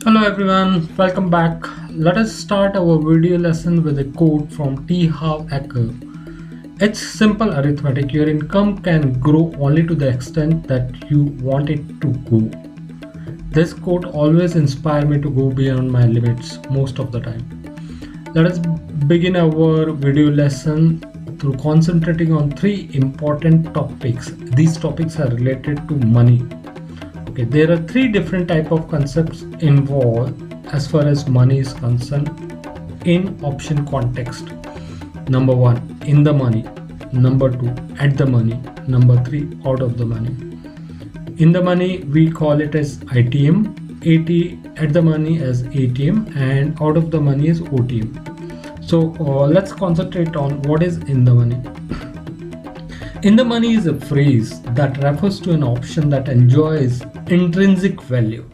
Hello everyone, welcome back. Let us start our video lesson with a quote from T. Harv Eker. It's simple arithmetic. Your income can grow only to the extent that you want it to go. This quote always inspires me to go beyond my limits most of the time. Let us begin our video lesson through concentrating on three important topics. These topics are related to money. Okay, there are three different type of concepts involved as far as money is concerned in option context. Number one, in the money. Number two, at the money. Number three, out of the money. In the money, we call it as ITM, at the money as ATM, and out of the money is OTM. So let's concentrate on what is in the money. In the money is a phrase that refers to an option that enjoys intrinsic value.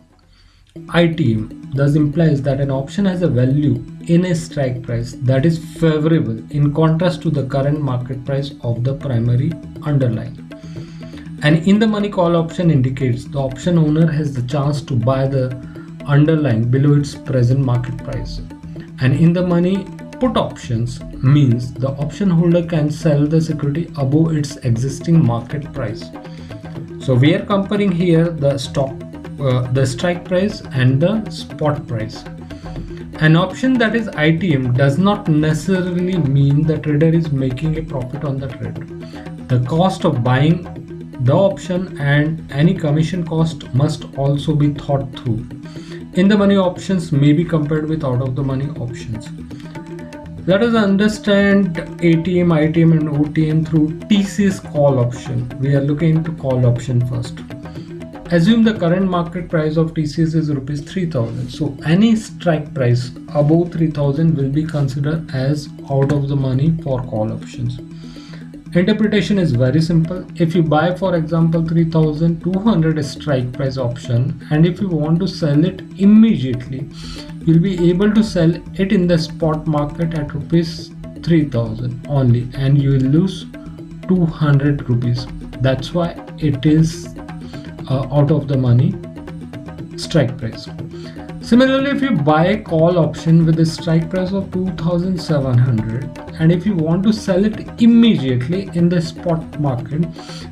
ITM thus implies that an option has a value in a strike price that is favorable in contrast to the current market price of the primary underlying. An in the money call option indicates the option owner has the chance to buy the underlying below its present market price. And in the money put options means the option holder can sell the security above its existing market price. So we are comparing here the strike price and the spot price. An option that is ITM does not necessarily mean the trader is making a profit on the trade. The cost of buying the option and any commission cost must also be thought through. In the money options may be compared with out of the money options. Let us understand ATM, ITM and OTM through TCS call option. We are looking into call option first. Assume the current market price of TCS is rupees 3000. So any strike price above 3000 will be considered as out of the money for call options. Interpretation is very simple. If you buy, for example, 3200 strike price option, and if you want to sell it immediately, you'll be able to sell it in the spot market at rupees 3000 only, and you will lose 200 rupees. That's why it is out of the money strike price. Similarly, if you buy a call option with a strike price of 2700, and if you want to sell it immediately in the spot market,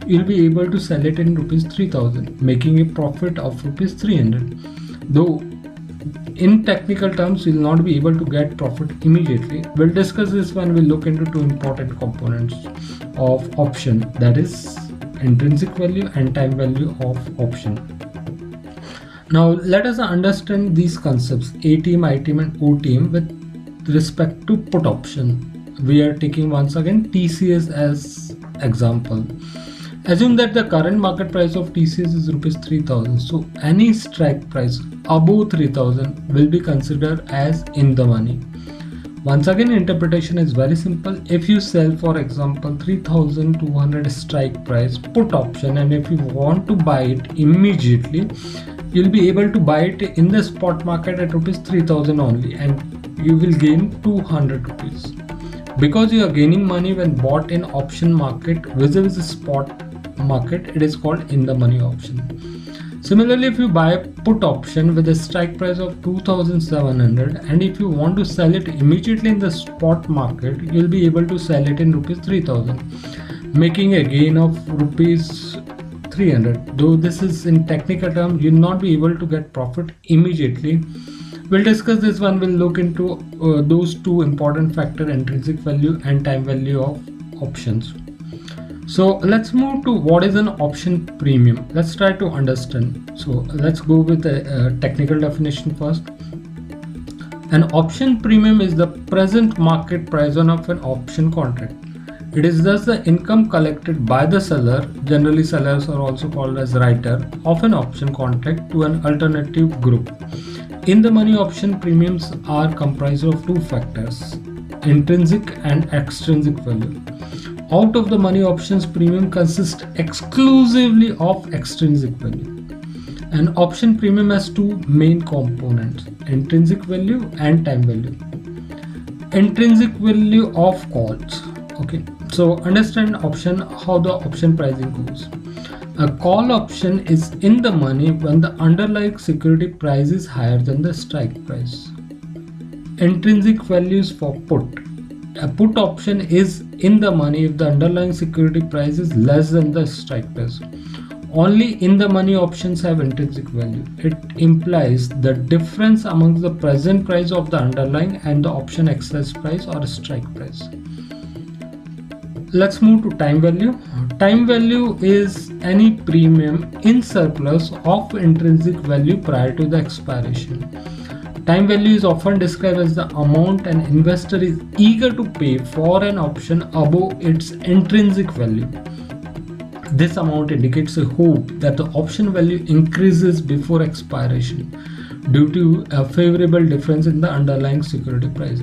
you'll be able to sell it in rupees 3000, making a profit of rupees 300. Though in technical terms, you'll not be able to get profit immediately. We'll discuss this when we look into two important components of option, that is intrinsic value and time value of option. Now let us understand these concepts ATM, ITM and OTM with respect to put option. We are taking once again TCS as example. Assume that the current market price of TCS is rupees 3000. So any strike price above 3000 will be considered as in the money. Once again, interpretation is very simple. If you sell, for example, 3200 strike price put option, and if you want to buy it immediately, you'll be able to buy it in the spot market at rupees 3000 only, and you will gain 200 rupees. Because you are gaining money when bought in option market vis-a-vis the spot market, it is called in the money option. Similarly, if you buy a put option with a strike price of 2700, and if you want to sell it immediately in the spot market, you'll be able to sell it in rupees 3000, making a gain of rupees 300. Though this is in technical terms, you'll not be able to get profit immediately. We'll discuss this one. We'll look into those two important factors, intrinsic value and time value of options. So let's move to what is an option premium. Let's try to understand. So let's go with a technical definition first. An option premium is the present market price of an option contract. It is thus the income collected by the seller, generally sellers are also called as writer, of an option contract to an alternative group. In the money, option premiums are comprised of two factors, intrinsic and extrinsic value. Out of the money options premium consists exclusively of extrinsic value. An option premium has two main components, intrinsic value and time value. Intrinsic value of calls. Okay, so understand option, how the option pricing goes. A call option is in the money when the underlying security price is higher than the strike price. Intrinsic values for put. A put option is in the money if the underlying security price is less than the strike price. Only in the money options have intrinsic value. It implies the difference amongst the present price of the underlying and the option exercise price or strike price. Let's move to time value. Time value is any premium in surplus of intrinsic value prior to the expiration. Time value is often described as the amount an investor is eager to pay for an option above its intrinsic value. This amount indicates a hope that the option value increases before expiration due to a favorable difference in the underlying security price.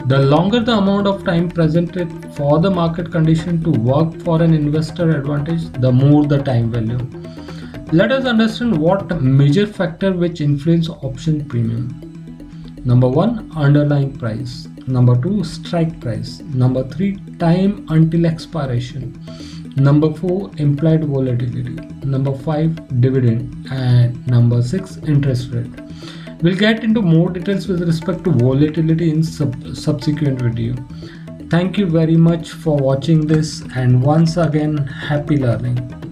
The longer the amount of time presented for the market condition to work for an investor advantage, the more the time value. Let us understand what major factor which influence option premium. Number 1, underlying price. Number 2, strike price. Number 3, time until expiration. Number 4, implied volatility. Number 5, dividend. And number 6, interest rate. We'll get into more details with respect to volatility in subsequent video. Thank you very much for watching this, and once again, happy learning.